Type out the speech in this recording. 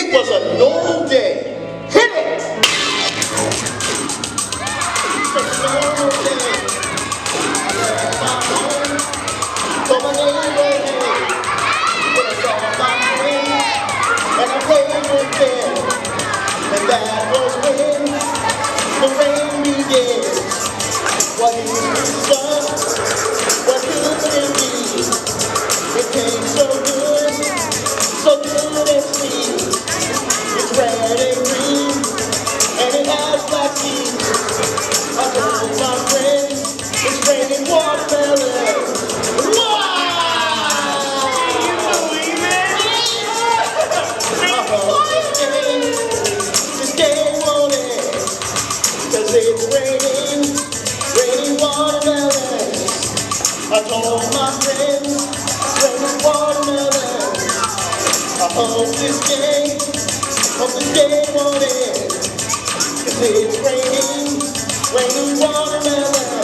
It was a normal day. Hit it! Just a normal day. I left my home, told my neighbor, hey, when I saw my friends, and I played with them. And that was when the rain began. What is the sun? What could it be? It came so good and sweet. It's red and green, and it has black seeds. I told my friends, it's raining watermelon. Wow! Can you believe it? This game won't end, 'cause it's raining watermelon. I told my friends, it's raining watermelon. I hope this game won't end, 'cause it's raining watermelon.